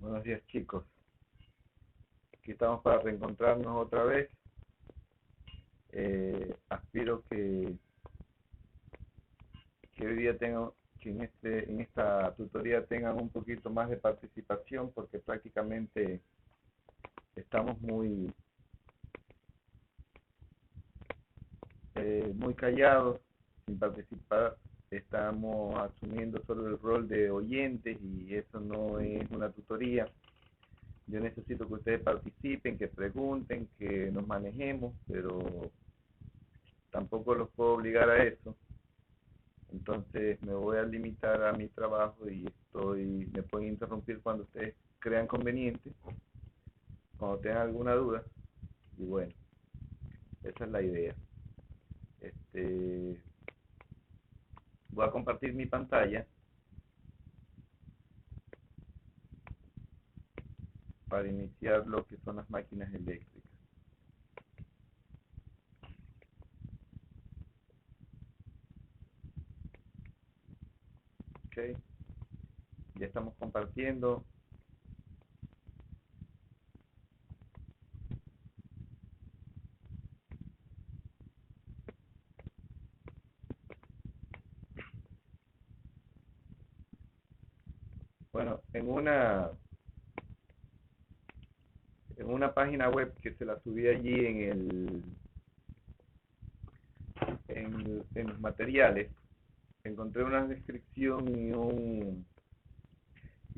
Buenos días, chicos. Aquí estamos para reencontrarnos otra vez. Aspiro que hoy día tengan, que en esta tutoría tengan un poquito más de participación, porque prácticamente estamos muy callados, sin participar. Estamos asumiendo solo el rol de oyentes y eso no es una tutoría. Yo necesito que ustedes participen, que pregunten, que nos manejemos, pero tampoco los puedo obligar a eso. Entonces me voy a limitar a mi trabajo y me pueden interrumpir cuando ustedes crean conveniente, cuando tengan alguna duda. Y bueno, esa es la idea. Este, Voy a compartir mi pantalla para iniciar lo que son las máquinas eléctricas. Ok, ya estamos compartiendo. Bueno, en una página web que se la subí allí en los materiales, encontré una descripción y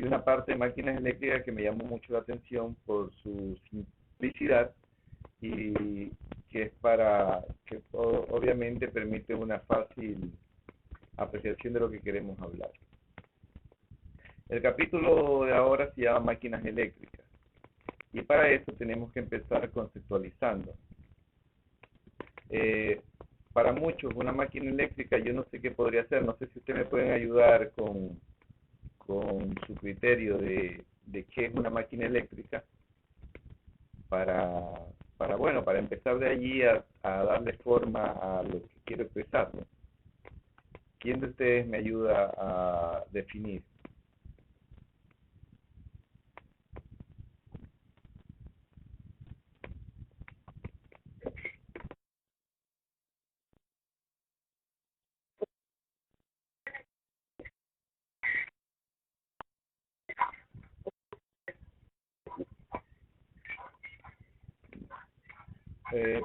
una parte de máquinas eléctricas que me llamó mucho la atención por su simplicidad y que es que obviamente permite una fácil apreciación de lo que queremos hablar. El capítulo de ahora se llama máquinas eléctricas y para eso tenemos que empezar conceptualizando. Eh, para muchos una máquina eléctrica yo no sé qué podría ser, no sé si ustedes me pueden ayudar con su criterio de qué es una máquina eléctrica para, para empezar de allí a darle forma a lo que quiero expresar, ¿no? ¿Quién de ustedes me ayuda a definir?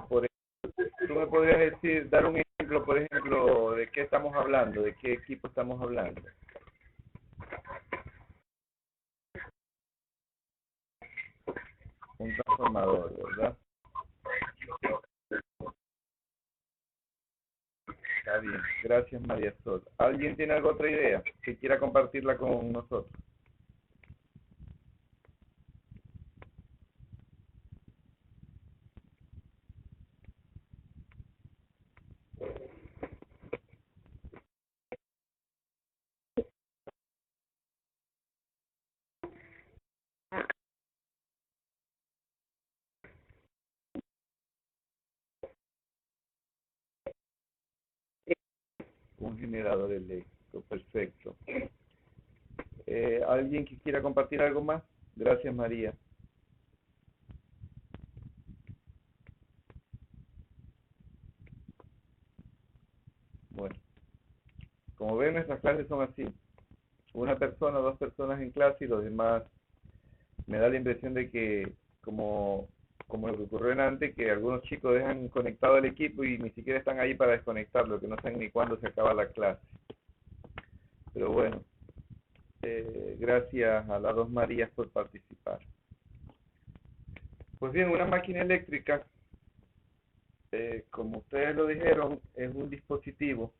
Por ejemplo, tú me podrías dar un ejemplo, por ejemplo, de qué estamos hablando, de qué equipo estamos hablando. Un transformador, ¿verdad? Está bien, gracias María Sol. ¿Alguien tiene alguna otra idea que quiera compartirla con nosotros? Un generador eléctrico, perfecto. ¿Alguien que quiera compartir algo más? Gracias María. Bueno, como ven nuestras clases son así. Una persona, dos personas en clase y los demás me da la impresión de que como lo que ocurrió en antes, que algunos chicos dejan conectado el equipo y ni siquiera están ahí para desconectarlo, que no saben ni cuándo se acaba la clase. Pero bueno, gracias a las dos Marías por participar. Pues bien, una máquina eléctrica, como ustedes lo dijeron, es un dispositivo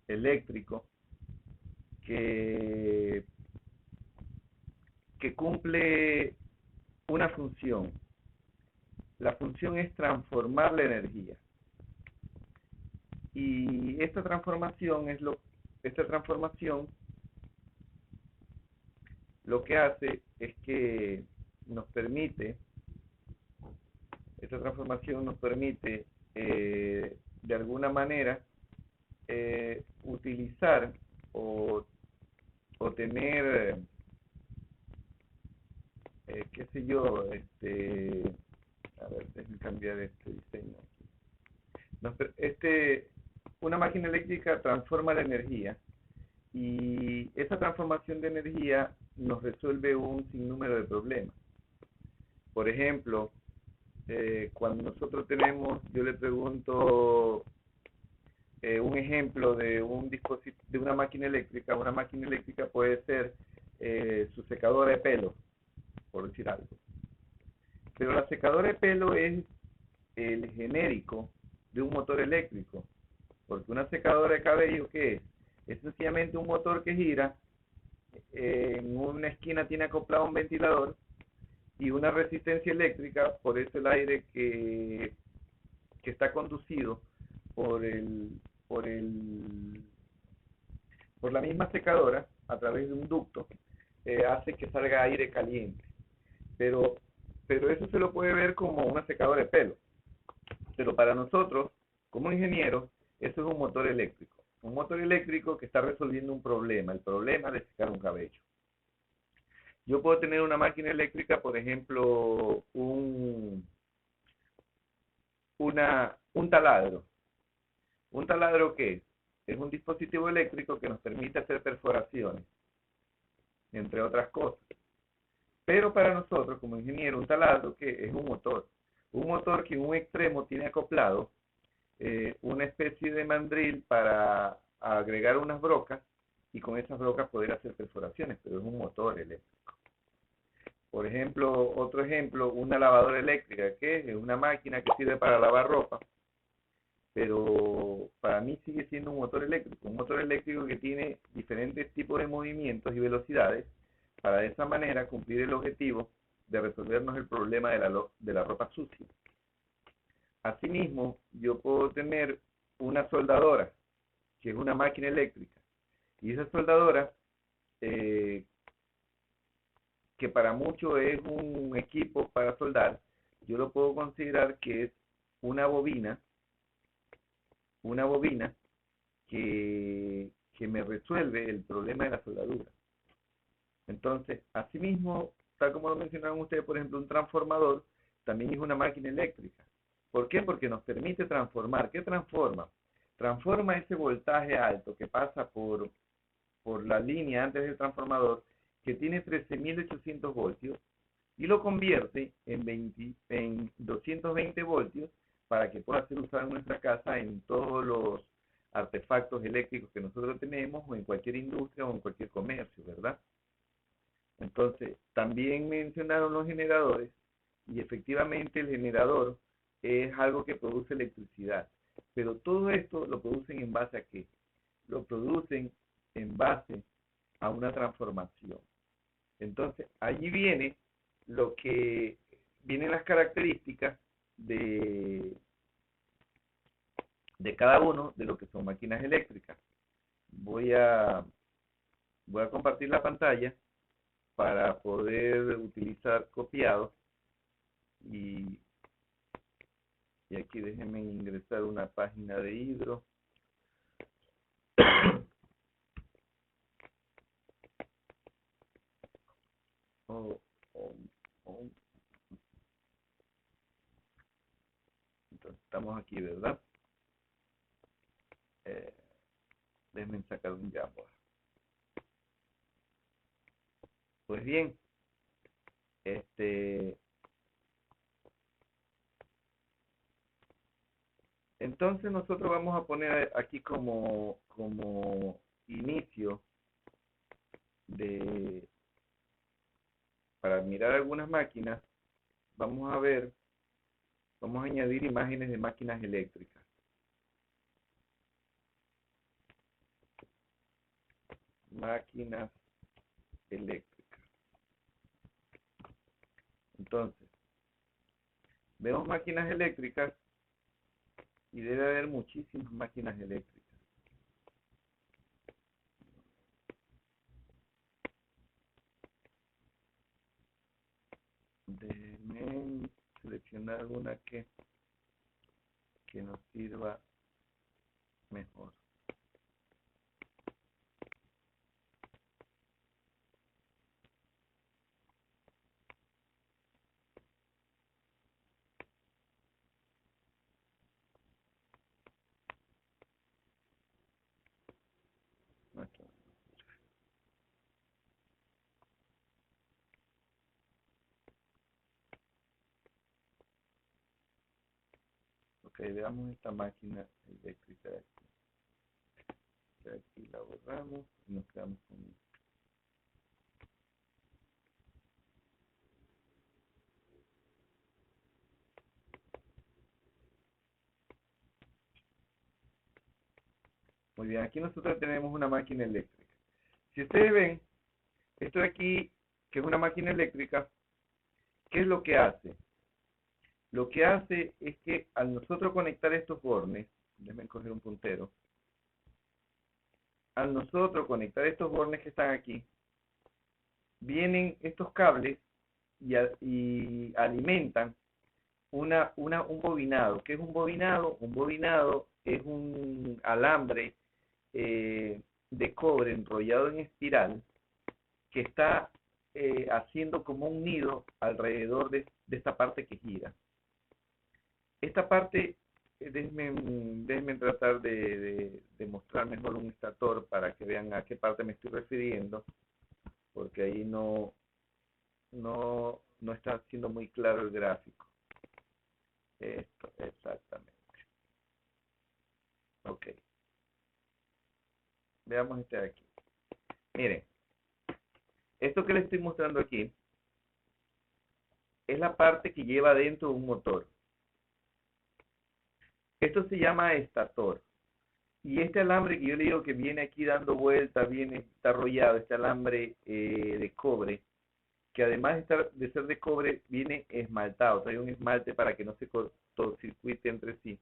eléctrico que, que cumple una función. La función es transformar la energía. Y esta transformación lo que hace es que nos permite, esta transformación nos permite de alguna manera utilizar o tener qué sé yo, a ver, déjenme cambiar este diseño. No, pero una máquina eléctrica transforma la energía y esa transformación de energía nos resuelve un sinnúmero de problemas. Por ejemplo, cuando nosotros tenemos, yo le pregunto un ejemplo de un dispositivo, de una máquina eléctrica. Una máquina eléctrica puede ser su secadora de pelo, por decir algo. Pero la secadora de pelo es el genérico de un motor eléctrico, porque una secadora de cabello, ¿qué es? Es sencillamente un motor que gira, en una esquina tiene acoplado un ventilador y una resistencia eléctrica, por eso el aire que está conducido por por el, por la misma secadora a través de un ducto, hace que salga aire caliente. Pero, pero eso se lo puede ver como una secadora de pelo. Pero para nosotros, como ingenieros, eso es un motor eléctrico. Un motor eléctrico que está resolviendo un problema, el problema de secar un cabello. Yo puedo tener una máquina eléctrica, por ejemplo, un taladro. ¿Un taladro qué es? Es un dispositivo eléctrico que nos permite hacer perforaciones, entre otras cosas. Pero para nosotros, como ingenieros, un taladro que es un motor. Un motor que en un extremo tiene acoplado una especie de mandril para agregar unas brocas y con esas brocas poder hacer perforaciones, pero es un motor eléctrico. Por ejemplo, otro ejemplo, una lavadora eléctrica, que es una máquina que sirve para lavar ropa, pero para mí sigue siendo un motor eléctrico que tiene diferentes tipos de movimientos y velocidades para de esa manera cumplir el objetivo de resolvernos el problema de la ropa sucia. Asimismo, yo puedo tener una soldadora, que es una máquina eléctrica, y esa soldadora, eh, que para muchos es un equipo para soldar, yo lo puedo considerar que es una bobina, una bobina que me resuelve el problema de la soldadura. Entonces, asimismo, tal como lo mencionaban ustedes, por ejemplo, un transformador también es una máquina eléctrica. ¿Por qué? Porque nos permite transformar. ¿Qué transforma? Transforma ese voltaje alto que pasa por la línea antes del transformador, que tiene 13.800 voltios, y lo convierte en 220 voltios para que pueda ser usado en nuestra casa en todos los artefactos eléctricos que nosotros tenemos o en cualquier industria o en cualquier comercio, ¿verdad? Entonces, también mencionaron los generadores y efectivamente el generador es algo que produce electricidad. Pero todo esto lo producen en base a qué? Lo producen en base a una transformación. Entonces, allí viene lo que vienen las características de cada uno de lo que son máquinas eléctricas. Voy a, voy a compartir la pantalla para poder utilizar copiado y, y aquí déjenme ingresar una página de Hydro. Oh, oh, oh. Entonces estamos aquí, ¿verdad? Eh, Déjenme sacar un Jamboard. Pues bien, entonces nosotros vamos a poner aquí como inicio de, para mirar algunas máquinas, vamos a ver, vamos a añadir imágenes de máquinas eléctricas. Máquinas eléctricas. Entonces, vemos máquinas eléctricas y debe haber muchísimas máquinas eléctricas. Déjenme seleccionar alguna que nos sirva mejor. Ok, veamos esta máquina eléctrica de aquí. De aquí la borramos y nos quedamos con esto. Muy bien, aquí nosotros tenemos una máquina eléctrica. Si ustedes ven, esto de aquí, que es una máquina eléctrica, ¿qué es lo que hace? Lo que hace es que al nosotros conectar estos bornes, déjenme coger un puntero, al nosotros conectar estos bornes que están aquí, vienen estos cables y alimentan un bobinado. ¿Qué es un bobinado? Un bobinado es un alambre de cobre enrollado en espiral que está haciendo como un nido alrededor de esta parte que gira. Esta parte, déjenme tratar de mostrar mejor un estator para que vean a qué parte me estoy refiriendo, porque ahí no está siendo muy claro el gráfico. Esto, exactamente. Ok. Veamos este de aquí. Miren, esto que les estoy mostrando aquí es la parte que lleva dentro un motor. Esto se llama estator. Y este alambre que yo le digo que viene aquí dando vueltas, está arrollado, este alambre de cobre, que además de ser de cobre, viene esmaltado, trae un esmalte para que no se cortocircuite entre sí.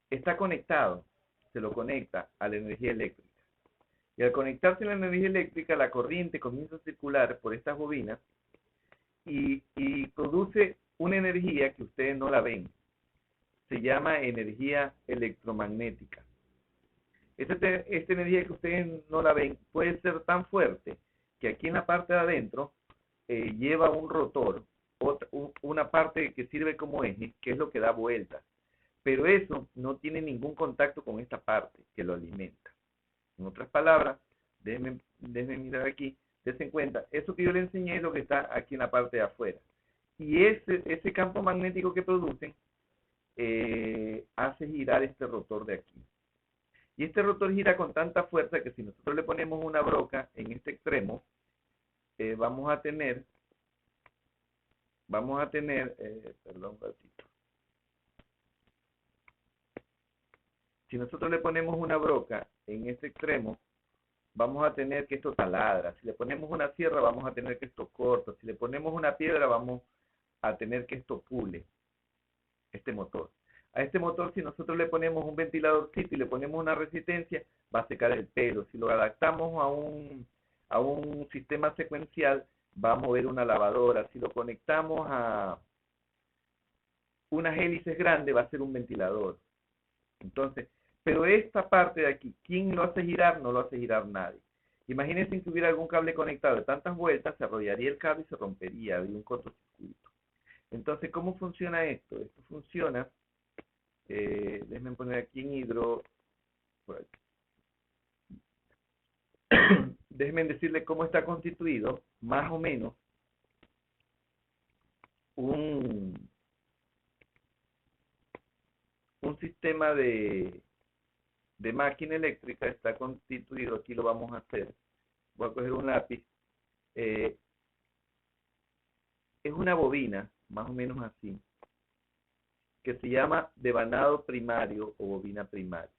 Está conectado, se lo conecta a la energía eléctrica. Y al conectarse a la energía eléctrica, la corriente comienza a circular por estas bobinas y produce una energía que ustedes no la ven. Se llama energía electromagnética. Esta energía que ustedes no la ven puede ser tan fuerte que aquí en la parte de adentro lleva un rotor, una parte que sirve como eje, que es lo que da vueltas. Pero eso no tiene ningún contacto con esta parte que lo alimenta. En otras palabras, déjenme mirar aquí, dense cuenta, eso que yo le enseñé es lo que está aquí en la parte de afuera. Y ese campo magnético que producen hace girar este rotor de aquí. Y este rotor gira con tanta fuerza que si nosotros le ponemos una broca en este extremo, vamos a tener, perdón un ratito. Si nosotros le ponemos una broca en este extremo, vamos a tener que esto taladra. Si le ponemos una sierra, vamos a tener que esto corta. Si le ponemos una piedra, vamos a tener que esto pule este motor. A este motor, si nosotros le ponemos un ventiladorcito y le ponemos una resistencia, va a secar el pelo. Si lo adaptamos a un sistema secuencial, va a mover una lavadora. Si lo conectamos a unas hélices grandes, va a ser un ventilador. Entonces, pero esta parte de aquí, ¿quién lo hace girar? No lo hace girar nadie. Imagínense que hubiera algún cable conectado de tantas vueltas, se arrollaría el cable y se rompería, habría un cortocircuito. Entonces, ¿cómo funciona esto? Esto funciona, déjenme poner aquí en hidro, por aquí. Déjenme decirle cómo está constituido, más o menos, un sistema de máquina eléctrica está constituido, aquí lo vamos a hacer, voy a coger un lápiz, es una bobina, más o menos así, que se llama devanado primario o bobina primaria.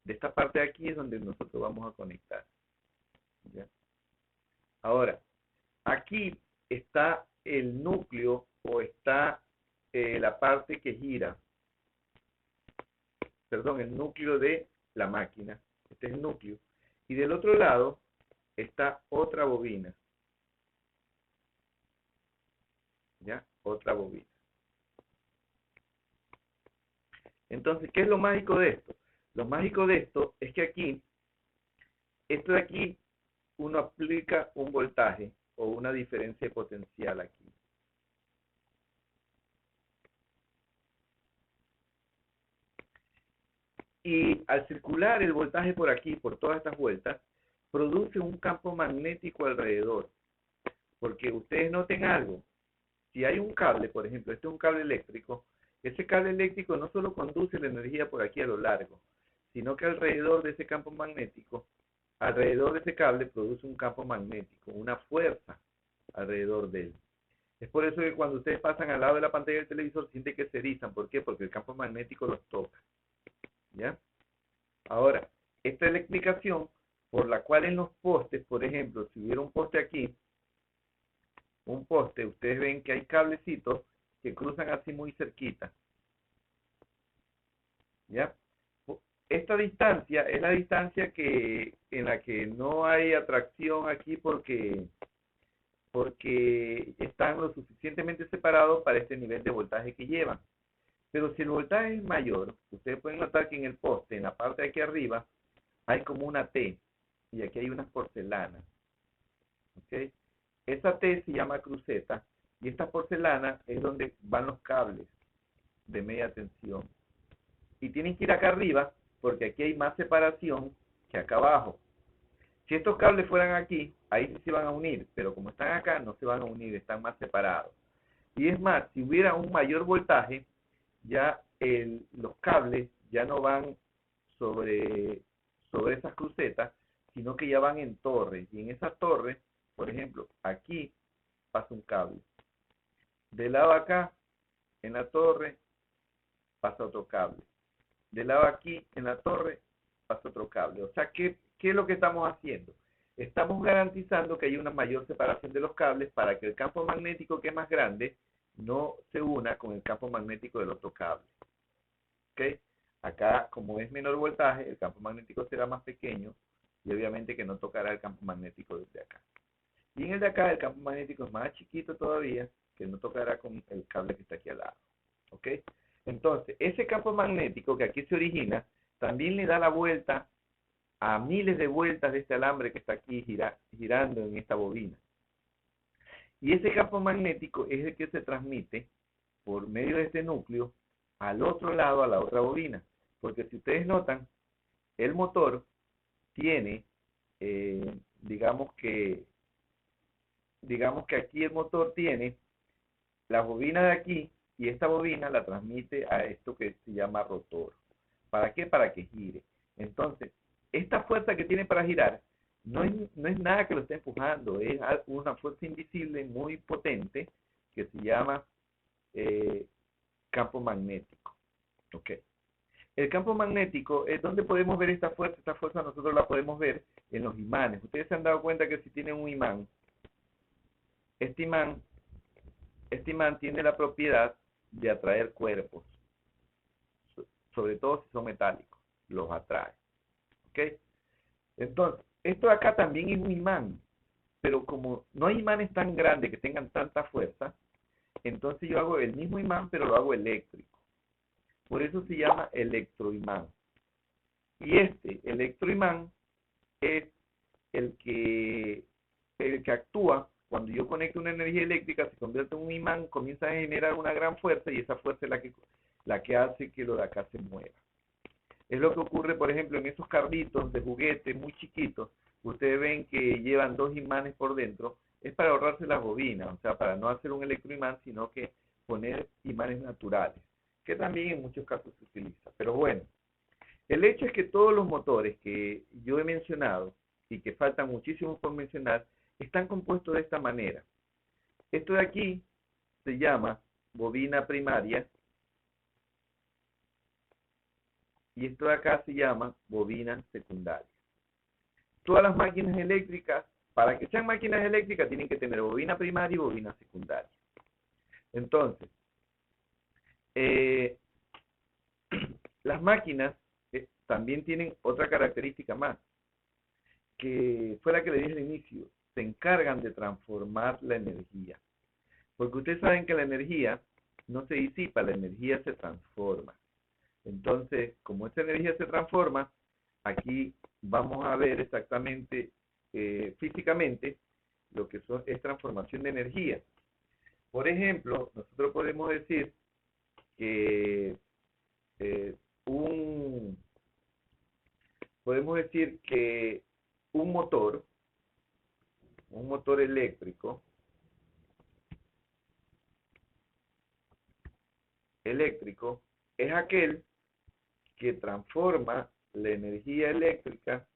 De esta parte de aquí es donde nosotros vamos a conectar. ¿Ya? Ahora, aquí está el núcleo o está la parte que gira, perdón, el núcleo de la máquina. Este es el núcleo. Y del otro lado está otra bobina. ¿Ya? Otra bobina. Entonces, ¿qué es lo mágico de esto? Lo mágico de esto es que aquí, esto de aquí, uno aplica un voltaje o una diferencia potencial aquí. Y al circular el voltaje por aquí, por todas estas vueltas, produce un campo magnético alrededor. Porque ustedes noten algo, si hay un cable, por ejemplo, este es un cable eléctrico, Ese cable eléctrico no solo conduce la energía por aquí a lo largo, sino que alrededor de ese campo magnético, alrededor de ese cable produce un campo magnético, una fuerza alrededor de él. Es por eso que cuando ustedes pasan al lado de la pantalla del televisor sienten que se erizan. ¿Por qué? Porque el campo magnético los toca. ¿Ya? Ahora, esta es la explicación por la cual en los postes, por ejemplo, si hubiera un poste aquí, un poste, ustedes ven que hay cablecitos que cruzan así muy cerquita. ¿Ya? Esta distancia es la distancia en la que no hay atracción aquí porque están lo suficientemente separados para este nivel de voltaje que llevan. Pero si el voltaje es mayor, ustedes pueden notar que en el poste, en la parte de aquí arriba, hay como una T, y aquí hay unas porcelanas. ¿Okay? Esa T se llama cruceta, y esta porcelana es donde van los cables de media tensión. Y tienen que ir acá arriba, porque aquí hay más separación que acá abajo. Si estos cables fueran aquí, ahí sí se van a unir, pero como están acá, no se van a unir, están más separados. Y es más, si hubiera un mayor voltaje, ya los cables ya no van sobre esas crucetas, sino que ya van en torres. Y en esas torres, por ejemplo, aquí pasa un cable. Del lado acá, en la torre, pasa otro cable. Del lado aquí, en la torre, pasa otro cable. O sea, ¿qué es lo que estamos haciendo? Estamos garantizando que hay una mayor separación de los cables para que el campo magnético, que es más grande, no se una con el campo magnético del otro cable. ¿Ok? Acá, como es menor voltaje, el campo magnético será más pequeño y obviamente que no tocará el campo magnético desde acá. Y en el de acá, el campo magnético es más chiquito todavía, que no tocará con el cable que está aquí al lado. ¿Ok? Entonces, ese campo magnético que aquí se origina, también le da la vuelta a miles de vueltas de este alambre que está aquí girando en esta bobina. Y ese campo magnético es el que se transmite por medio de este núcleo al otro lado, a la otra bobina. Porque si ustedes notan, el motor tiene, eh, digamos que aquí el motor tiene la bobina de aquí y esta bobina la transmite a esto que se llama rotor. ¿Para qué? Para que gire. Entonces, esta fuerza que tiene para girar no es nada que lo esté empujando, es una fuerza invisible muy potente que se llama campo magnético. ¿Ok? El campo magnético es donde podemos ver esta fuerza. Esta fuerza nosotros la podemos ver en los imanes. Ustedes se han dado cuenta que si tienen un imán, este imán, tiene la propiedad de atraer cuerpos, sobre todo si son metálicos, los atrae. ¿Ok? Entonces, esto de acá también es un imán, pero como no hay imanes tan grandes que tengan tanta fuerza, entonces yo hago el mismo imán, pero lo hago eléctrico. Por eso se llama electroimán. Y este electroimán es el que actúa cuando yo conecto una energía eléctrica, se convierte en un imán, comienza a generar una gran fuerza y esa fuerza es la que hace que lo de acá se mueva. Es lo que ocurre, por ejemplo, en esos carritos de juguete muy chiquitos. Ustedes ven que llevan dos imanes por dentro. Es para ahorrarse las bobinas, o sea, para no hacer un electroimán, sino que poner imanes naturales, que también en muchos casos se utiliza. Pero bueno, el hecho es que todos los motores que yo he mencionado y que faltan muchísimos por mencionar, están compuestos de esta manera. Esto de aquí se llama bobina primaria y esto de acá se llama bobina secundaria. Todas las máquinas eléctricas, para que sean máquinas eléctricas, tienen que tener bobina primaria y bobina secundaria. Entonces, las máquinas también tienen otra característica más, que fue la que le dije al inicio, se encargan de transformar la energía. Porque ustedes saben que la energía no se disipa, la energía se transforma. Entonces, como esta energía se transforma, aquí vamos a ver exactamente físicamente lo que es transformación de energía. Por ejemplo, nosotros podemos decir que eh, un podemos decir que un motor eléctrico eléctrico es aquel que transforma la energía eléctrica,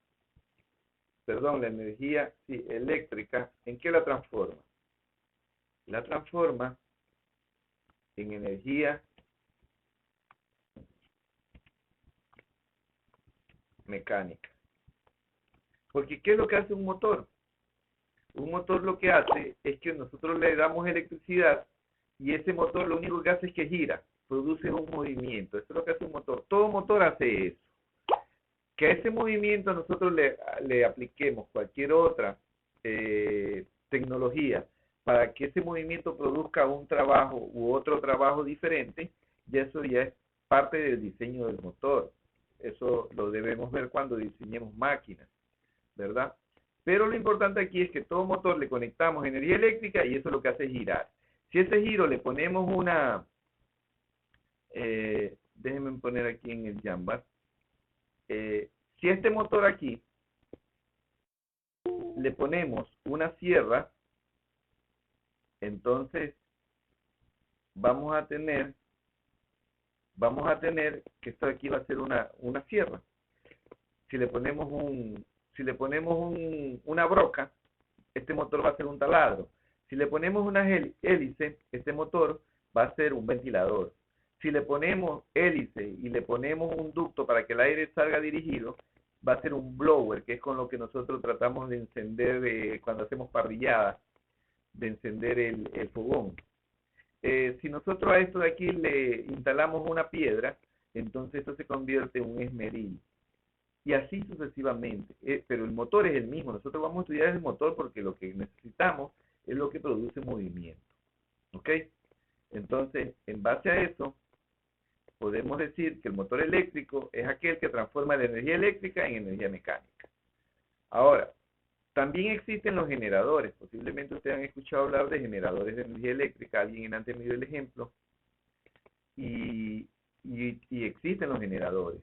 perdón, la energía eléctrica, ¿en qué la transforma? La transforma en energía mecánica. Porque ¿qué es lo que hace un motor? Un motor lo que hace es que nosotros le damos electricidad y ese motor lo único que hace es que gira, produce un movimiento. Eso es lo que hace un motor. Todo motor hace eso. Que a ese movimiento nosotros le apliquemos cualquier otra tecnología para que ese movimiento produzca un trabajo u otro trabajo diferente, y eso ya es parte del diseño del motor. Eso lo debemos ver cuando diseñemos máquinas, ¿verdad? Pero lo importante aquí es que todo motor le conectamos energía eléctrica y eso es lo que hace girar. Si ese giro le ponemos déjenme poner aquí en el Jambar, si a este motor aquí le ponemos una sierra, entonces vamos a tener que esto aquí va a ser una sierra. Si le ponemos una broca, este motor va a ser un taladro. Si le ponemos una hélice, este motor va a ser un ventilador. Si le ponemos hélice y le ponemos un ducto para que el aire salga dirigido, va a ser un blower, que es con lo que nosotros tratamos de encender cuando hacemos parrilladas, de encender el fogón. Si nosotros a esto de aquí le instalamos una piedra, entonces esto se convierte en un esmeril. Y así sucesivamente. Pero el motor es el mismo. Nosotros vamos a estudiar el motor porque lo que necesitamos es lo que produce movimiento. ¿Ok? Entonces, en base a eso, podemos decir que el motor eléctrico es aquel que transforma la energía eléctrica en energía mecánica. Ahora, también existen los generadores. Posiblemente ustedes han escuchado hablar de generadores de energía eléctrica. Alguien antes me dio el ejemplo. Y existen los generadores.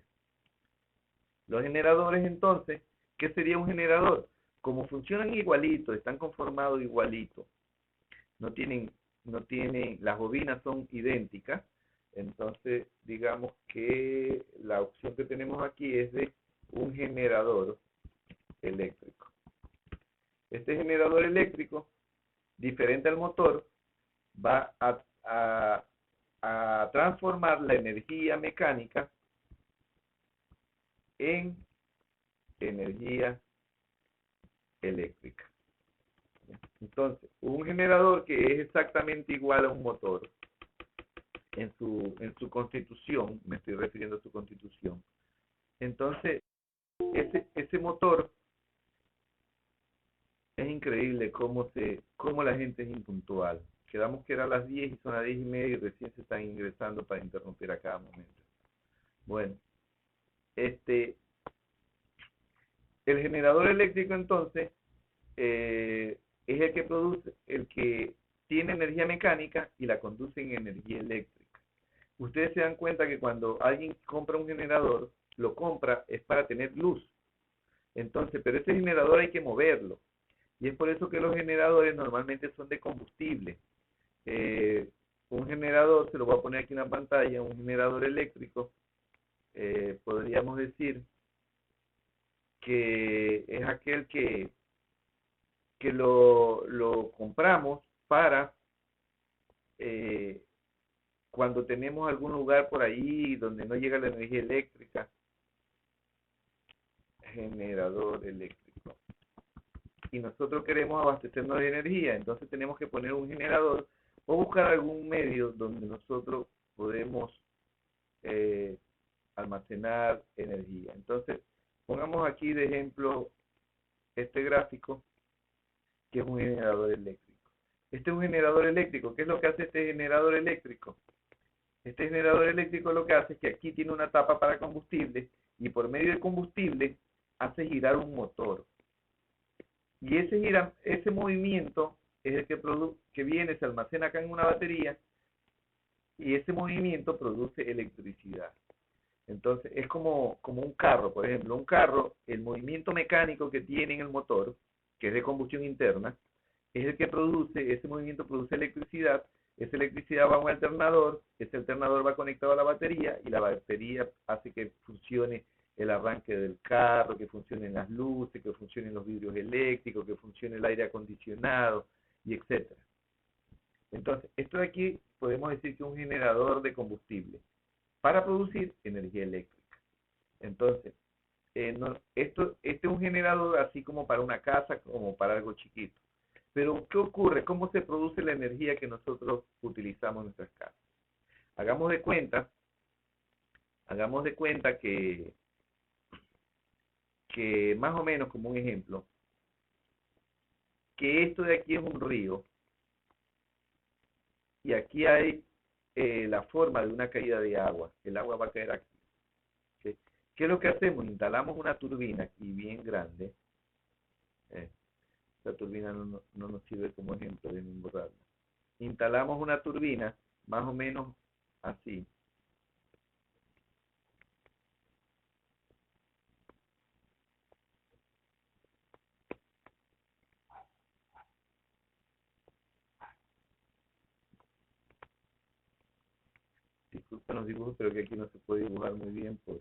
Los generadores, entonces, ¿qué sería un generador? Como funcionan igualito, están conformados igualito, no tienen, las bobinas son idénticas, entonces digamos que la opción que tenemos aquí es de un generador eléctrico. Este generador eléctrico, diferente al motor, va a transformar la energía mecánica en energía eléctrica. Entonces, un generador que es exactamente igual a un motor en su constitución, me estoy refiriendo a su constitución. Entonces, ese motor es increíble cómo la gente es impuntual. Quedamos que era a las 10 y son las 10:30 y recién se están ingresando para interrumpir a cada momento. Bueno, el generador eléctrico entonces es el que tiene energía mecánica y la conduce en energía eléctrica. Ustedes se dan cuenta que cuando alguien compra un generador, lo compra es para tener luz. Entonces, pero ese generador hay que moverlo. Y es por eso que los generadores normalmente son de combustible. Un generador, se lo voy a poner aquí en la pantalla, un generador eléctrico, podríamos decir que es aquel que lo compramos para cuando tenemos algún lugar por ahí donde no llega la energía eléctrica. Generador eléctrico. Y nosotros queremos abastecernos de energía, entonces tenemos que poner un generador o buscar algún medio donde nosotros podemos almacenar energía. Entonces, pongamos aquí de ejemplo este gráfico, que es un generador eléctrico. Este es un generador eléctrico. ¿Qué es lo que hace este generador eléctrico? Este generador eléctrico lo que hace es que aquí tiene una tapa para combustible y por medio del combustible hace girar un motor. Y ese movimiento es el que viene, se almacena acá en una batería y ese movimiento produce electricidad. Entonces es como un carro, por ejemplo. Un carro, el movimiento mecánico que tiene en el motor, que es de combustión interna, es el que ese movimiento produce electricidad Esa electricidad va a un alternador, ese alternador va conectado a la batería y la batería hace que funcione el arranque del carro, que funcionen las luces, que funcionen los vidrios eléctricos, que funcione el aire acondicionado y etcétera. Entonces, esto de aquí podemos decir que es un generador de combustible para producir energía eléctrica. Entonces, este es un generador así como para una casa, como para algo chiquito. Pero, ¿qué ocurre? ¿Cómo se produce la energía que nosotros utilizamos en nuestras casas? Hagamos de cuenta, hagamos de cuenta que más o menos como un ejemplo, que esto de aquí es un río y aquí hay la forma de una caída de agua. El agua va a caer aquí. ¿Sí? ¿Qué es lo que hacemos? Instalamos una turbina aquí bien grande. Eh, esta turbina no nos sirve como ejemplo de borrarla. Instalamos una turbina más o menos así. Disculpen los dibujos, pero que aquí no se puede dibujar muy bien por...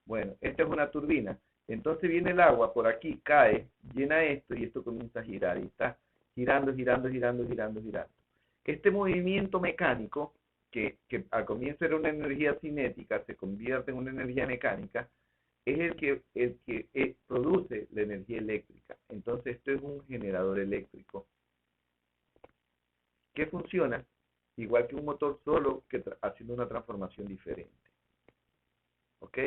Bueno, esta es una turbina. Entonces viene el agua, por aquí cae, llena esto y esto comienza a girar. Y está girando, girando, girando, girando, girando. Este movimiento mecánico, que al comienzo era una energía cinética, se convierte en una energía mecánica, es el que produce la energía eléctrica. Entonces esto es un generador eléctrico que funciona igual que un motor solo que haciendo una transformación diferente. ¿Ok?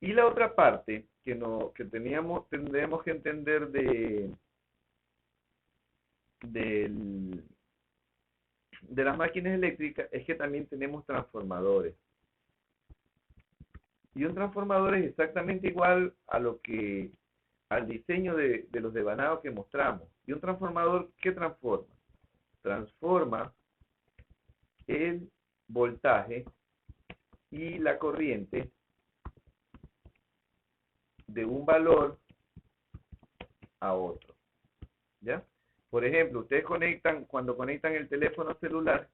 Y la otra parte que, no, que tendríamos que entender de las máquinas eléctricas es que también tenemos transformadores. Y un transformador es exactamente igual a lo que al diseño de los devanados que mostramos. Y un transformador, ¿qué transforma? Transforma el voltaje y la corriente de un valor a otro. ¿Ya? Por ejemplo, ustedes conectan, cuando conectan el teléfono celular,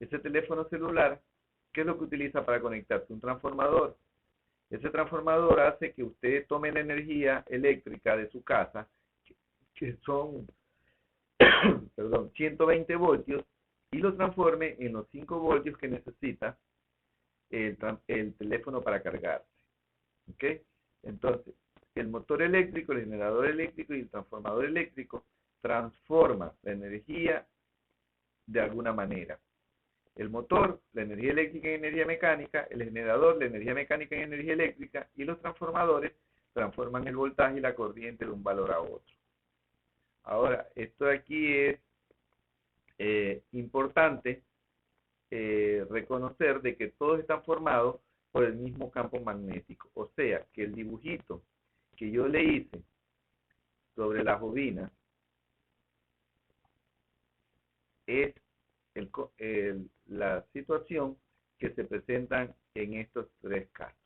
ese teléfono celular, ¿qué es lo que utiliza para conectarse? Un transformador. Ese transformador hace que usted tome la energía eléctrica de su casa, que son perdón, 120 voltios, y lo transforme en los 5 voltios que necesita el teléfono para cargarse. ¿Ok? Entonces, el motor eléctrico, el generador eléctrico y el transformador eléctrico transforman la energía de alguna manera. El motor, la energía eléctrica en energía mecánica, el generador, la energía mecánica en energía eléctrica, y los transformadores transforman el voltaje y la corriente de un valor a otro. Ahora, esto de aquí es importante reconocer de que todos están formados por el mismo campo magnético. O sea, que el dibujito que yo le hice sobre las bobinas es la situación que se presentan en estos tres casos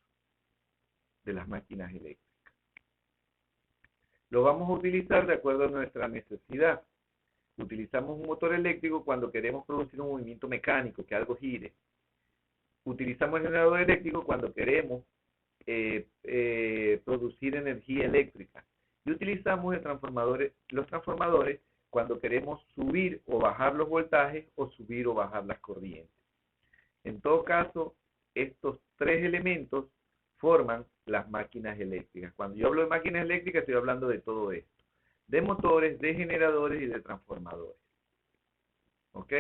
de las máquinas eléctricas. Lo vamos a utilizar de acuerdo a nuestra necesidad. Utilizamos un motor eléctrico cuando queremos producir un movimiento mecánico, que algo gire. Utilizamos el generador eléctrico cuando queremos producir energía eléctrica. Y utilizamos los transformadores cuando queremos subir o bajar los voltajes o subir o bajar las corrientes. En todo caso, estos tres elementos forman las máquinas eléctricas. Cuando yo hablo de máquinas eléctricas, estoy hablando de todo esto. De motores, de generadores y de transformadores. ¿Ok?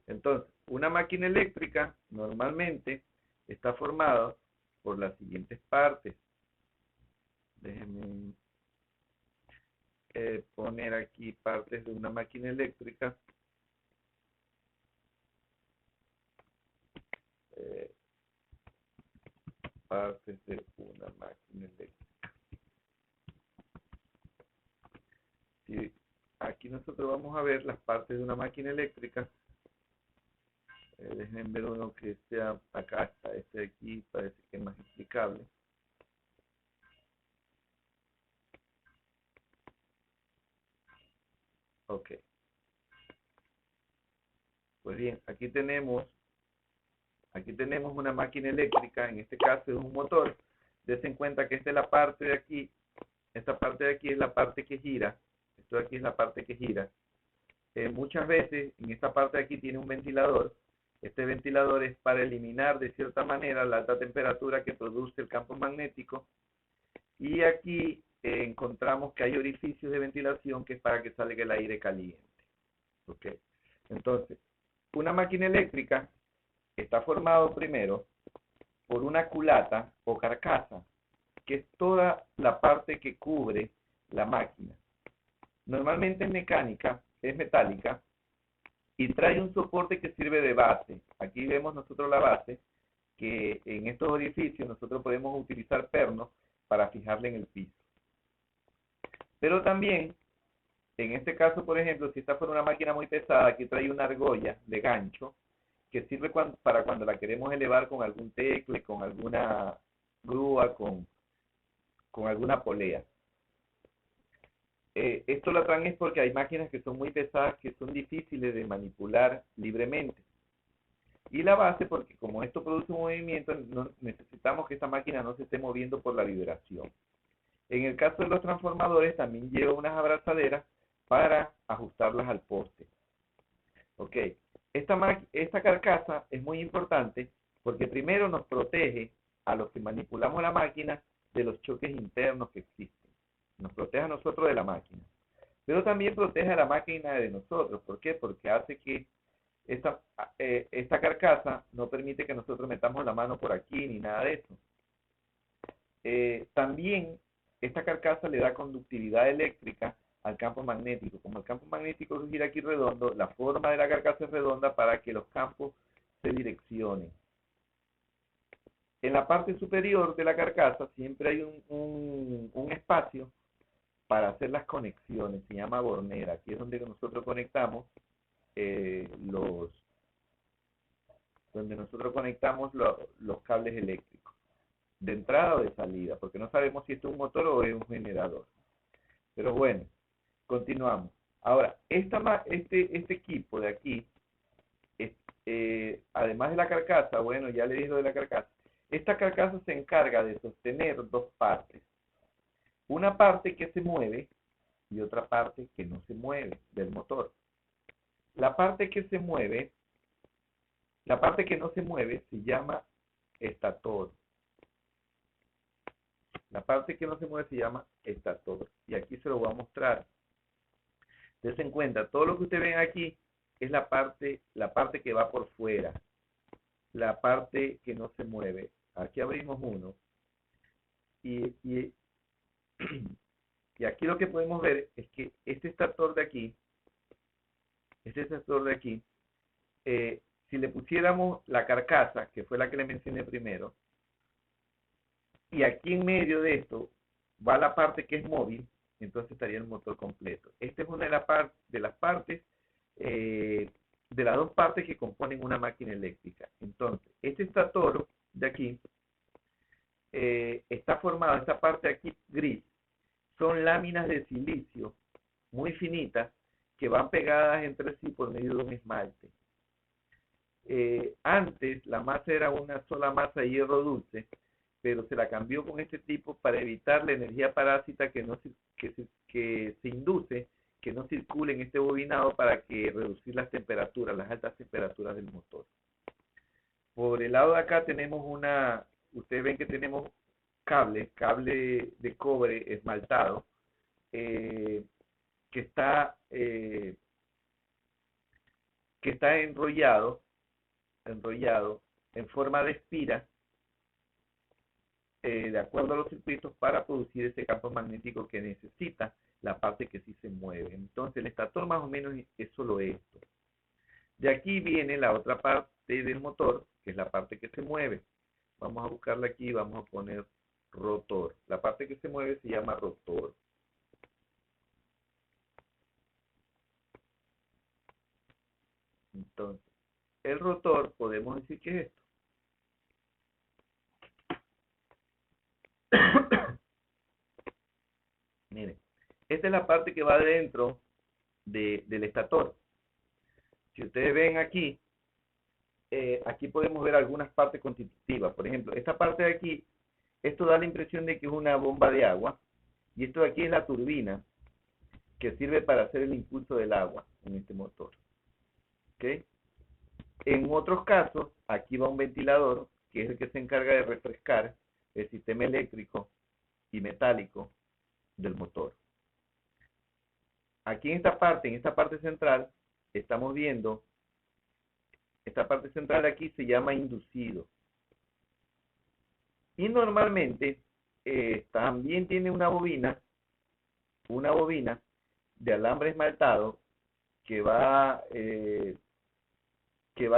Entonces, una máquina eléctrica normalmente está formada por las siguientes partes. Déjenme poner aquí partes de una máquina eléctrica. Eh, partes de una máquina eléctrica. Si aquí nosotros vamos a ver las partes de una máquina eléctrica. Déjenme ver uno que sea, acá está, este de aquí parece que es más explicable. Ok. Pues bien, aquí tenemos una máquina eléctrica, en este caso es un motor. Dense en cuenta que esta es la parte de aquí, esta parte de aquí es la parte que gira, esto de aquí es la parte que gira. Muchas veces en esta parte de aquí tiene un ventilador. Este ventilador es para eliminar de cierta manera la alta temperatura que produce el campo magnético. Y aquí encontramos que hay orificios de ventilación que es para que salga el aire caliente. ¿Ok? Entonces, una máquina eléctrica está formado primero por una culata o carcasa, que es toda la parte que cubre la máquina. Normalmente es mecánica, es metálica, y trae un soporte que sirve de base. Aquí vemos nosotros la base, que en estos orificios nosotros podemos utilizar pernos para fijarle en el piso. Pero también, en este caso, por ejemplo, si esta fuera una máquina muy pesada, aquí trae una argolla de gancho, que sirve para cuando la queremos elevar con algún tecle, con alguna grúa, con alguna polea. Esto lo traen es porque hay máquinas que son muy pesadas, que son difíciles de manipular libremente. Y la base, porque como esto produce un movimiento, no, necesitamos que esta máquina no se esté moviendo por la vibración. En el caso de los transformadores, también lleva unas abrazaderas para ajustarlas al poste. Ok, esta carcasa es muy importante porque primero nos protege a los que manipulamos la máquina de los choques internos que existen. Nos protege a nosotros de la máquina. Pero también protege a la máquina de nosotros. ¿Por qué? Porque hace que esta carcasa no permite que nosotros metamos la mano por aquí ni nada de eso. También esta carcasa le da conductividad eléctrica al campo magnético. Como el campo magnético gira aquí redondo, la forma de la carcasa es redonda para que los campos se direccionen. En la parte superior de la carcasa siempre hay un espacio para hacer las conexiones, se llama bornera. Aquí es donde nosotros conectamos los cables eléctricos, de entrada o de salida, porque no sabemos si esto es un motor o es un generador. Pero bueno, continuamos. Ahora, este equipo de aquí, además de la carcasa, bueno, ya le dije lo de la carcasa, esta carcasa se encarga de sostener dos partes. Una parte que se mueve y otra parte que no se mueve del motor. La parte que se mueve, la parte que no se mueve se llama estator. La parte que no se mueve se llama estator. Y aquí se lo voy a mostrar. Dense en cuenta, todo lo que ustedes ven aquí es la parte que va por fuera. La parte que no se mueve. Aquí abrimos uno. Y aquí lo que podemos ver es que este estator de aquí, si le pusiéramos la carcasa, que fue la que le mencioné primero, y aquí en medio de esto va la parte que es móvil, entonces estaría el motor completo. Esta es una de las partes, de las dos partes que componen una máquina eléctrica. Entonces, este estator de aquí está formado, esta parte de aquí gris, son láminas de silicio muy finitas que van pegadas entre sí por medio de un esmalte. Antes la masa era una sola masa de hierro dulce, pero se la cambió con este tipo para evitar la energía parásita que se induce, que no circule en este bobinado para que reducir las temperaturas, las altas temperaturas del motor. Por el lado de acá tenemos ustedes ven que tenemos cable de cobre esmaltado, que está enrollado en forma de espiral, de acuerdo a los circuitos para producir ese campo magnético que necesita la parte que sí se mueve. Entonces el estator más o menos es solo esto. De aquí viene la otra parte del motor, que es la parte que se mueve. Vamos a buscarla aquí, vamos a poner rotor. La parte que se mueve se llama rotor. Entonces, el rotor podemos decir que es esto. Miren, esta es la parte que va dentro del estator. Si ustedes ven aquí, aquí podemos ver algunas partes constitutivas. Por ejemplo, esta parte de aquí, esto da la impresión de que es una bomba de agua, y esto de aquí es la turbina que sirve para hacer el impulso del agua en este motor. ¿Ok? En otros casos, aquí va un ventilador, que es el que se encarga de refrescar el sistema eléctrico y metálico del motor. Aquí en esta parte central, estamos viendo, esta parte central aquí se llama inducido. Y normalmente también tiene una bobina de alambre esmaltado que va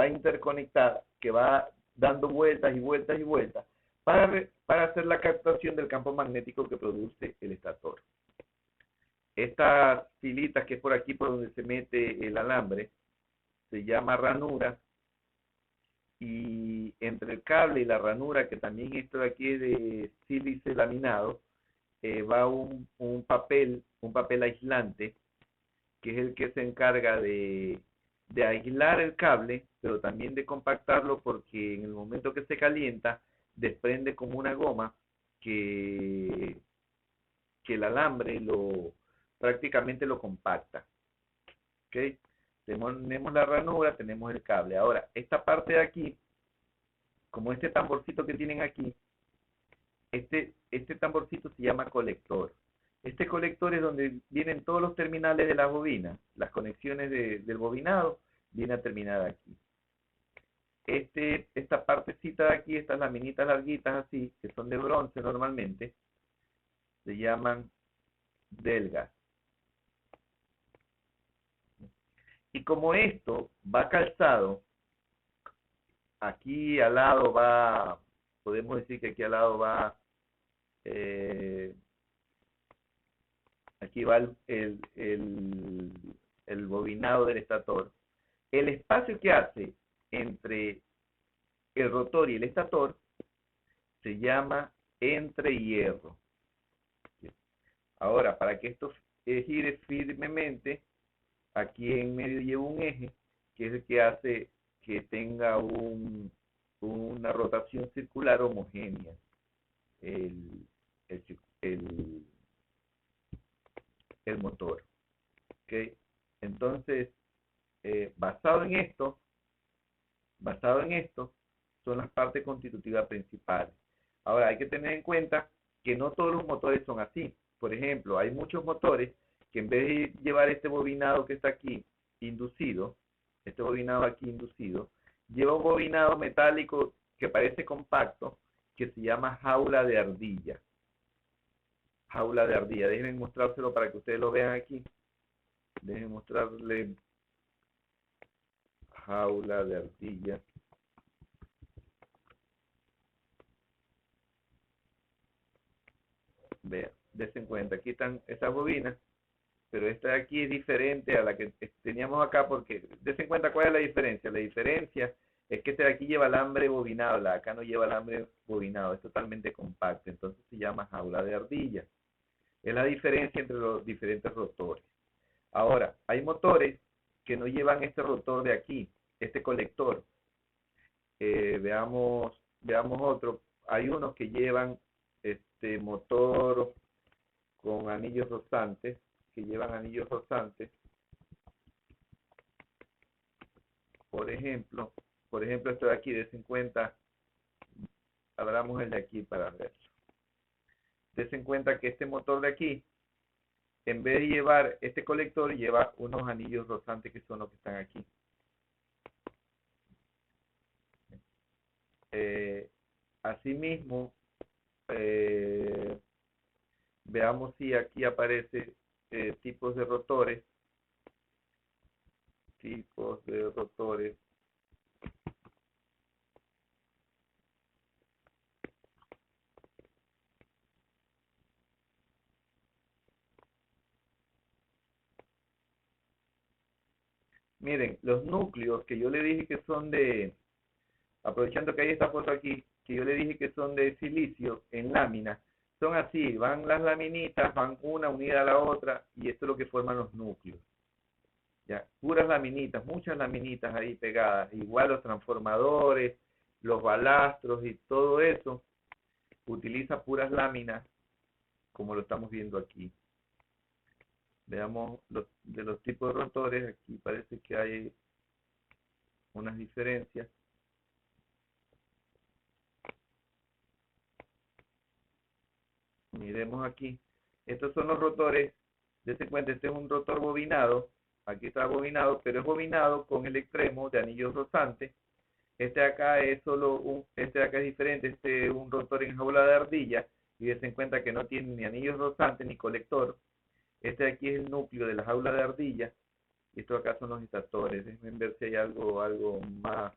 interconectada, que va dando vueltas y vueltas y vueltas para hacer la captación del campo magnético que produce el estator. Estas filitas que es por aquí por donde se mete el alambre se llama ranura, y entre el cable y la ranura, que también esto de aquí es de sílice laminado, va un papel aislante, que es el que se encarga de aislar el cable, pero también de compactarlo, porque en el momento que se calienta, desprende como una goma que el alambre prácticamente lo compacta. ¿Ok? Tenemos la ranura, tenemos el cable. Ahora, esta parte de aquí, como este tamborcito que tienen aquí, este tamborcito se llama colector. Este colector es donde vienen todos los terminales de la bobina. Las conexiones del bobinado vienen a terminar aquí. Esta partecita de aquí, estas laminitas larguitas así, que son de bronce normalmente, se llaman delgas. Y como esto va calzado, aquí al lado va, podemos decir que aquí al lado va, aquí va el bobinado del estator. El espacio que hace entre el rotor y el estator se llama entrehierro. Ahora, para que esto gire firmemente, aquí en medio lleva un eje, que es el que hace que tenga una rotación circular homogénea el, el, el motor. ¿Okay? Entonces, basado en esto, son las partes constitutivas principales. Ahora, hay que tener en cuenta que no todos los motores son así. Por ejemplo, hay muchos motores que en vez de llevar este bobinado que está aquí inducido, lleva un bobinado metálico que parece compacto, que se llama jaula de ardilla. Jaula de ardilla. Déjenme mostrárselo para que ustedes lo vean aquí. Déjenme mostrarle jaula de ardilla. Vean, dense cuenta, aquí están esas bobinas, pero esta de aquí es diferente a la que teníamos acá, porque dense cuenta cuál es la diferencia. La diferencia es que este de aquí lleva alambre bobinado, la de acá no lleva alambre bobinado, es totalmente compacto, entonces se llama jaula de ardilla. Es la diferencia entre los diferentes rotores. Ahora, hay motores que no llevan este rotor de aquí, este colector. Veamos otro. Hay unos que llevan este motor con anillos rotantes, Por ejemplo, esto de aquí de 50, abramos el de aquí para verlo. Desen cuenta que este motor de aquí, en vez de llevar este colector, lleva unos anillos rotantes que son los que están aquí. Asimismo, veamos si aquí aparece tipos de rotores. Miren, los núcleos que yo le dije que son aprovechando que hay esta foto aquí, que yo le dije que son de silicio en lámina, son así, van las laminitas, van una unida a la otra, y esto es lo que forman los núcleos. Ya, puras laminitas, muchas laminitas ahí pegadas. Igual los transformadores, los balastros y todo eso utiliza puras láminas, como lo estamos viendo aquí. Veamos de los tipos de rotores. Aquí parece que hay unas diferencias. Miremos aquí. Estos son los rotores. Dense cuenta, este es un rotor bobinado. Aquí está bobinado, pero es bobinado con el extremo de anillos rosantes. Este de acá es este de acá es diferente. Este es un rotor en jaula de ardilla. Y dense cuenta que no tiene ni anillos rosantes ni colector. Este de aquí es el núcleo de la jaula de ardilla. Y estos acá son los estaktores. Déjenme ver si hay algo más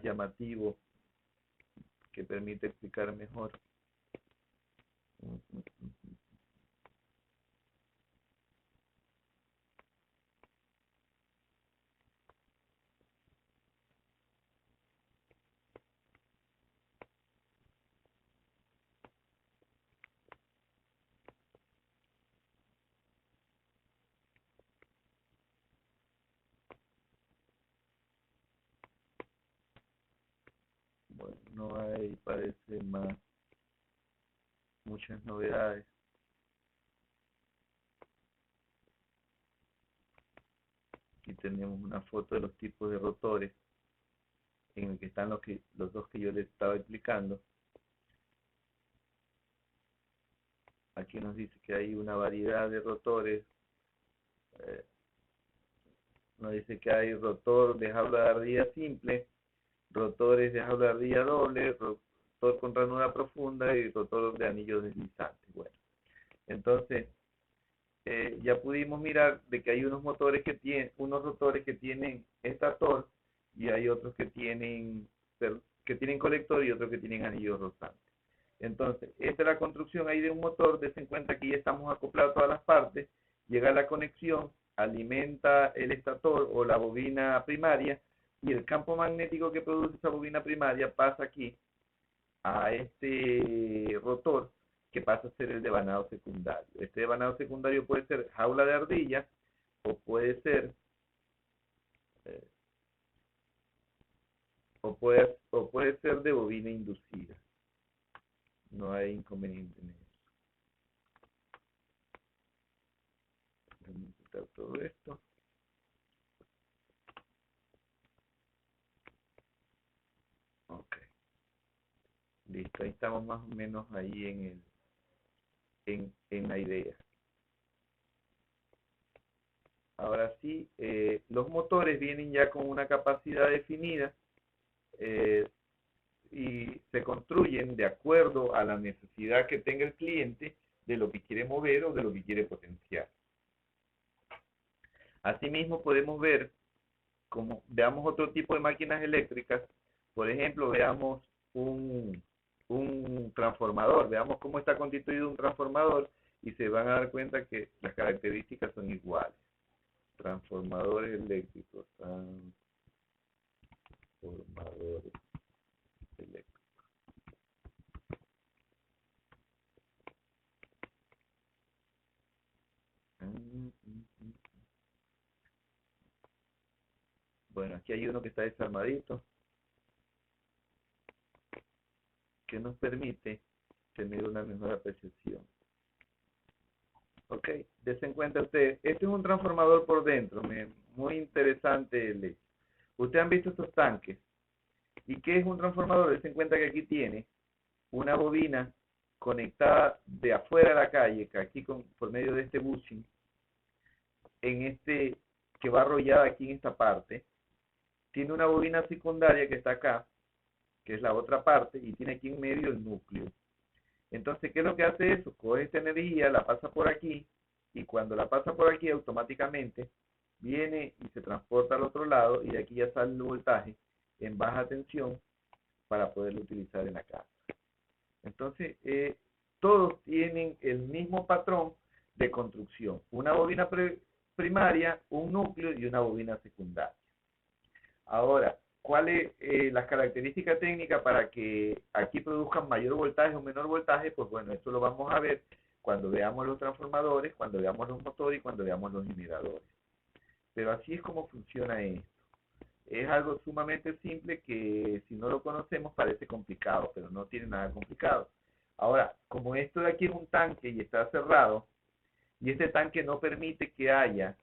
llamativo que permite explicar mejor. Bueno, no hay, parece muchas novedades. Aquí tenemos una foto de los tipos de rotores en el que están los dos que yo les estaba explicando. Aquí nos dice que hay una variedad de rotores. Nos dice que hay rotor de jaula de ardilla simple, rotores de jaula de ardilla doble, rotor con ranura profunda y rotor de anillos deslizantes. Bueno, entonces ya pudimos mirar de que hay unos rotores que tienen estator y hay otros que tienen colector y otros que tienen anillos rotantes. Entonces, esta es la construcción ahí de un motor. Dense en cuenta que ya estamos acoplados a todas las partes. Llega la conexión, alimenta el estator o la bobina primaria y el campo magnético que produce esa bobina primaria pasa aquí a este rotor que pasa a ser el devanado secundario. Este devanado secundario puede ser jaula de ardilla o puede ser eh, puede ser de bobina inducida. No hay inconveniente en eso. Déjame quitar todo esto. Ok. Listo, ahí estamos más o menos ahí en la idea. Ahora sí, los motores vienen ya con una capacidad definida y se construyen de acuerdo a la necesidad que tenga el cliente de lo que quiere mover o de lo que quiere potenciar. Asimismo, podemos ver, como veamos otro tipo de máquinas eléctricas, por ejemplo, veamos un transformador, veamos cómo está constituido un transformador y se van a dar cuenta que las características son iguales. Transformadores eléctricos, transformadores eléctricos. Bueno, aquí hay uno que está desarmadito, que nos permite tener una mejor apreciación. Ok, des en cuenta usted, este es un transformador por dentro, muy interesante el hecho. Ustedes han visto estos tanques. ¿Y qué es un transformador? Des en cuenta que aquí tiene una bobina conectada de afuera a la calle, que aquí por medio de este bushing, que va arrollada aquí en esta parte, tiene una bobina secundaria que está acá, que es la otra parte, y tiene aquí en medio el núcleo. Entonces, ¿qué es lo que hace eso? Coge esta energía, la pasa por aquí, y cuando la pasa por aquí, automáticamente viene y se transporta al otro lado, y de aquí ya sale el voltaje en baja tensión para poderlo utilizar en la casa. Entonces, todos tienen el mismo patrón de construcción. Una bobina primaria, un núcleo y una bobina secundaria. Ahora, ¿cuáles las características técnicas para que aquí produzcan mayor voltaje o menor voltaje? Pues bueno, esto lo vamos a ver cuando veamos los transformadores, cuando veamos los motores y cuando veamos los generadores. Pero así es como funciona esto. Es algo sumamente simple que si no lo conocemos parece complicado, pero no tiene nada complicado. Ahora, como esto de aquí es un tanque y está cerrado, y este tanque no permite que haya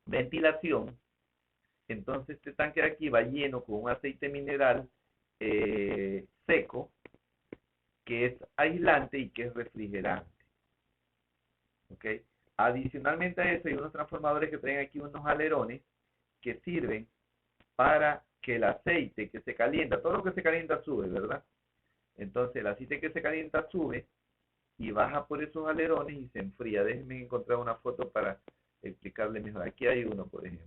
ventilación, entonces este tanque de aquí va lleno con un aceite mineral seco, que es aislante y que es refrigerante. ¿Ok? Adicionalmente a eso, hay unos transformadores que traen aquí unos alerones que sirven para que el aceite que se calienta, todo lo que se calienta sube, ¿verdad? Entonces el aceite que se calienta sube y baja por esos alerones y se enfría. Déjenme encontrar una foto para explicarle mejor. Aquí hay uno, por ejemplo.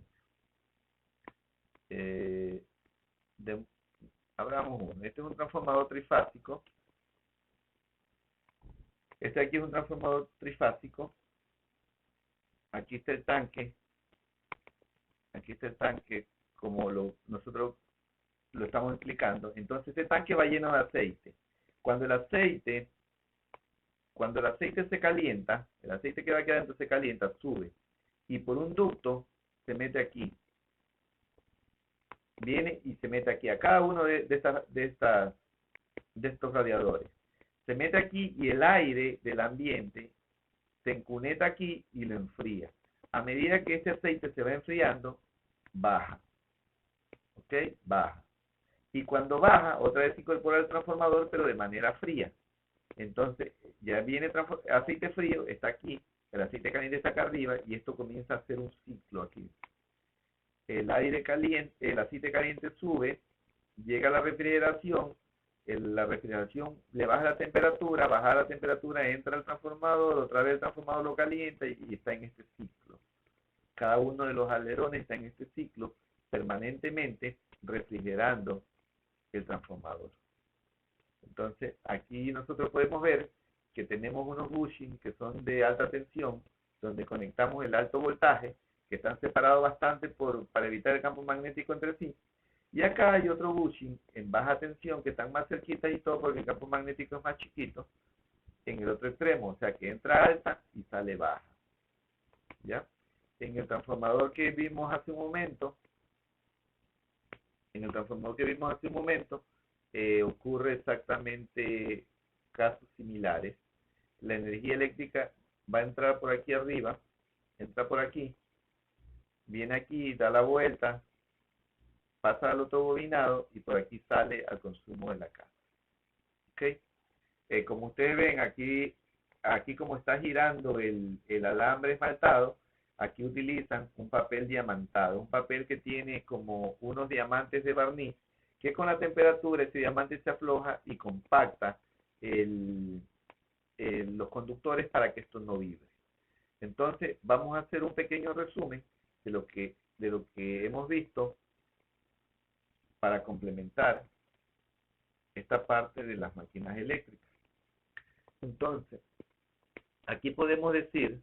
Abramos uno. Este es un transformador trifásico. Este aquí es un transformador trifásico. Aquí está el tanque. Aquí está el tanque como nosotros lo estamos explicando. Entonces este tanque va lleno de aceite. Cuando el aceite se calienta, el aceite que va aquí adentro se calienta, sube. Y por un ducto se mete aquí. Viene y se mete aquí a cada uno de estos radiadores. Se mete aquí y el aire del ambiente se encuneta aquí y lo enfría. A medida que este aceite se va enfriando, baja. ¿Ok? Baja. Y cuando baja, otra vez incorpora el transformador, pero de manera fría. Entonces, ya viene aceite frío, está aquí, el aceite caliente está acá arriba, y esto comienza a hacer un ciclo aquí. El aire caliente, el aceite caliente sube, llega a la refrigeración, la refrigeración le baja la temperatura, baja la temperatura, entra al transformador, otra vez el transformador lo calienta y está en este ciclo. Cada uno de los alerones está en este ciclo permanentemente refrigerando el transformador. Entonces, aquí nosotros podemos ver que tenemos unos bushings que son de alta tensión, donde conectamos el alto voltaje, que están separados bastante para evitar el campo magnético entre sí. Y acá hay otro bushing en baja tensión, que están más cerquitas y todo, porque el campo magnético es más chiquito, en el otro extremo, o sea que entra alta y sale baja. ¿Ya? En el transformador que vimos hace un momento, ocurre exactamente casos similares. La energía eléctrica va a entrar por aquí arriba, entra por aquí, viene aquí, da la vuelta, pasa al otro bobinado y por aquí sale al consumo de la casa. ¿Ok? Como ustedes ven, aquí como está girando el alambre esmaltado, aquí utilizan un papel diamantado, un papel que tiene como unos diamantes de barniz, que con la temperatura ese diamante se afloja y compacta los conductores para que esto no vibre. Entonces vamos a hacer un pequeño resumen de lo que hemos visto para complementar esta parte de las máquinas eléctricas. Entonces, aquí podemos decir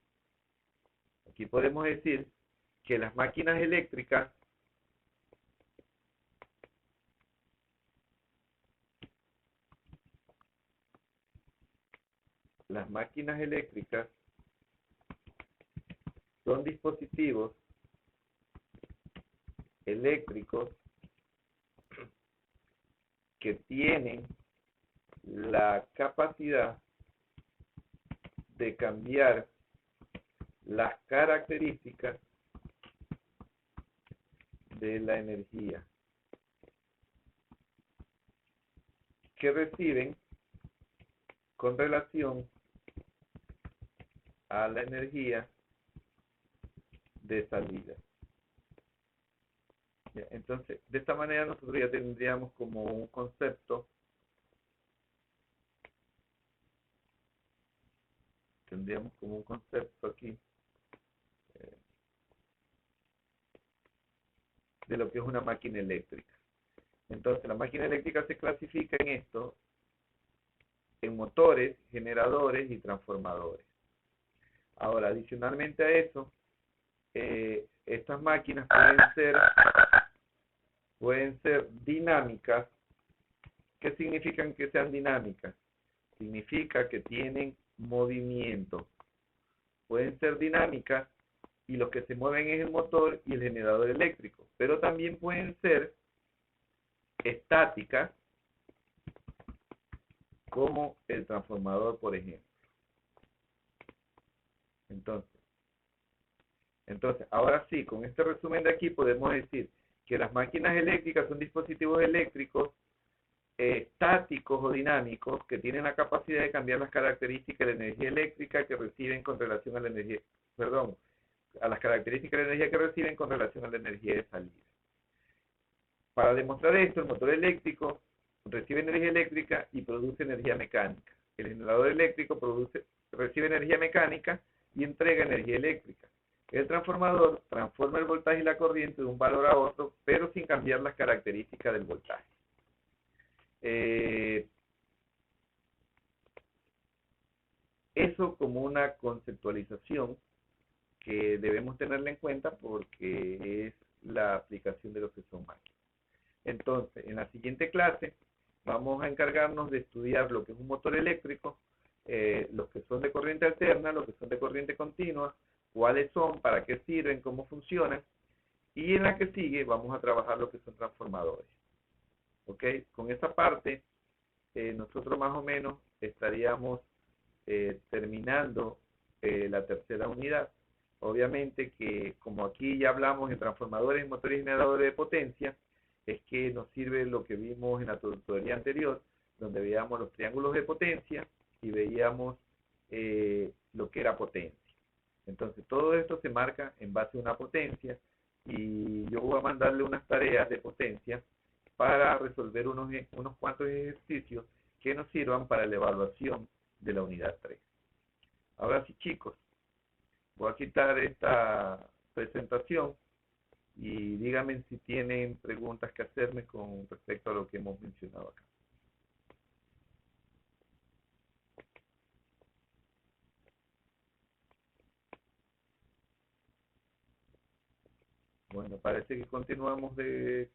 que las máquinas eléctricas son dispositivos eléctricos que tienen la capacidad de cambiar las características de la energía que reciben con relación a la energía de salida. Entonces, de esta manera nosotros ya tendríamos como un concepto, aquí de lo que es una máquina eléctrica. Entonces, la máquina eléctrica se clasifica en esto, en motores, generadores y transformadores. Ahora, adicionalmente a eso, estas máquinas pueden ser dinámicas. ¿Qué significan que sean dinámicas? significa que tienen movimiento. Pueden ser dinámicas y los que se mueven es el motor y el generador eléctrico, pero también pueden ser estáticas, como el transformador, por ejemplo. Entonces, ahora sí, con este resumen de aquí podemos decir que las máquinas eléctricas son dispositivos eléctricos estáticos o dinámicos que tienen la capacidad de cambiar las características de la energía eléctrica que reciben con relación a la energía, perdón, a las características de la energía que reciben con relación a la energía de salida. Para demostrar esto, el motor eléctrico recibe energía eléctrica y produce energía mecánica. El generador eléctrico recibe energía mecánica y entrega energía eléctrica. El transformador transforma el voltaje y la corriente de un valor a otro, pero sin cambiar las características del voltaje. Eso como una conceptualización que debemos tenerla en cuenta porque es la aplicación de lo que son máquinas. Entonces, en la siguiente clase vamos a encargarnos de estudiar lo que es un motor eléctrico, los que son de corriente alterna, los que son de corriente continua, cuáles son, para qué sirven, cómo funcionan, y en la que sigue vamos a trabajar lo que son transformadores. ¿Ok? Con esa parte, nosotros más o menos estaríamos terminando la tercera unidad. Obviamente que como aquí ya hablamos en transformadores, motores y generadores de potencia, es que nos sirve lo que vimos en la tutoría anterior, donde veíamos los triángulos de potencia y veíamos lo que era potencia. Entonces todo esto se marca en base a una potencia y yo voy a mandarle unas tareas de potencia para resolver unos cuantos ejercicios que nos sirvan para la evaluación de la unidad 3. Ahora sí, chicos, voy a quitar esta presentación y díganme si tienen preguntas que hacerme con respecto a lo que hemos mencionado acá. Bueno, parece que continuamos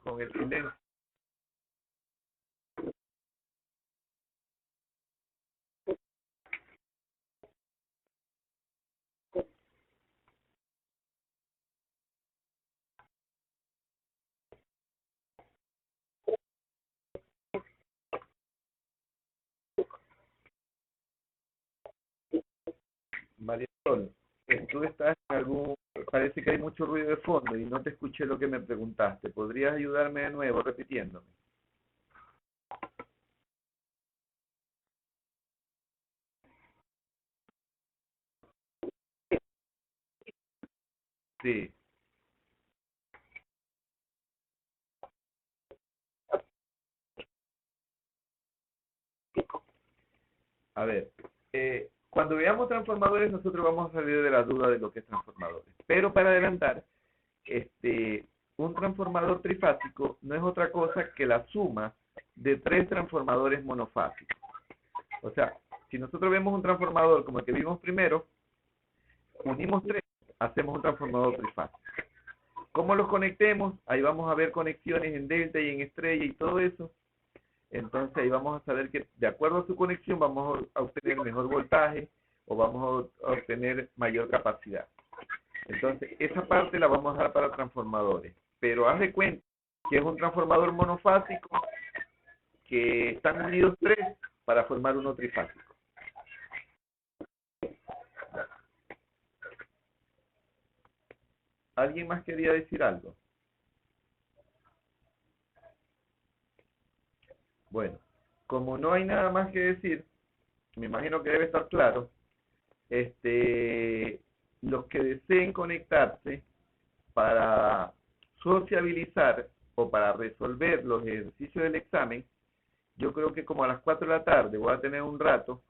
con el silencio. Marisol, tú estás en parece que hay mucho ruido de fondo y no te escuché lo que me preguntaste. ¿Podrías ayudarme de nuevo repitiéndome? Sí. A ver, cuando veamos transformadores nosotros vamos a salir de la duda de lo que es transformadores. Pero para adelantar, un transformador trifásico no es otra cosa que la suma de 3 transformadores monofásicos. O sea, si nosotros vemos un transformador como el que vimos primero, unimos 3, hacemos un transformador trifásico. ¿Cómo los conectemos? Ahí vamos a ver conexiones en delta y en estrella y todo eso. Entonces ahí vamos a saber que de acuerdo a su conexión vamos a obtener mejor voltaje o vamos a obtener mayor capacidad. Entonces esa parte la vamos a dar para transformadores. Pero haz de cuenta que es un transformador monofásico que están unidos 3 para formar uno trifásico. ¿Alguien más quería decir algo? Bueno, como no hay nada más que decir, me imagino que debe estar claro, los que deseen conectarse para sociabilizar o para resolver los ejercicios del examen, yo creo que como a las 4 de la tarde voy a tener un rato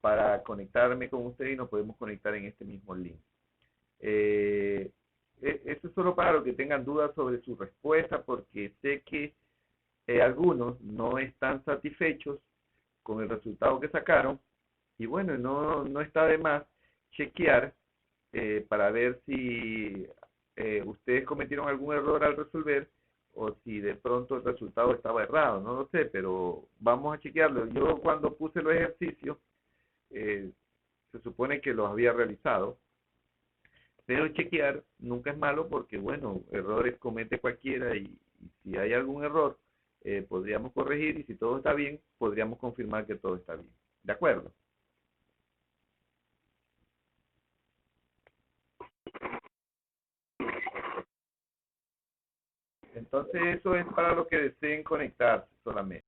para conectarme con ustedes y nos podemos conectar en este mismo link. Eso es solo para los que tengan dudas sobre su respuesta, porque sé que algunos no están satisfechos con el resultado que sacaron y bueno, no está de más chequear para ver si ustedes cometieron algún error al resolver o si de pronto el resultado estaba errado, no lo sé, pero vamos a chequearlo. Yo cuando puse los ejercicios, eh, se supone que los había realizado, pero chequear nunca es malo porque, bueno, errores comete cualquiera y si hay algún error, podríamos corregir y si todo está bien, podríamos confirmar que todo está bien. ¿De acuerdo? Entonces eso es para los que deseen conectarse solamente.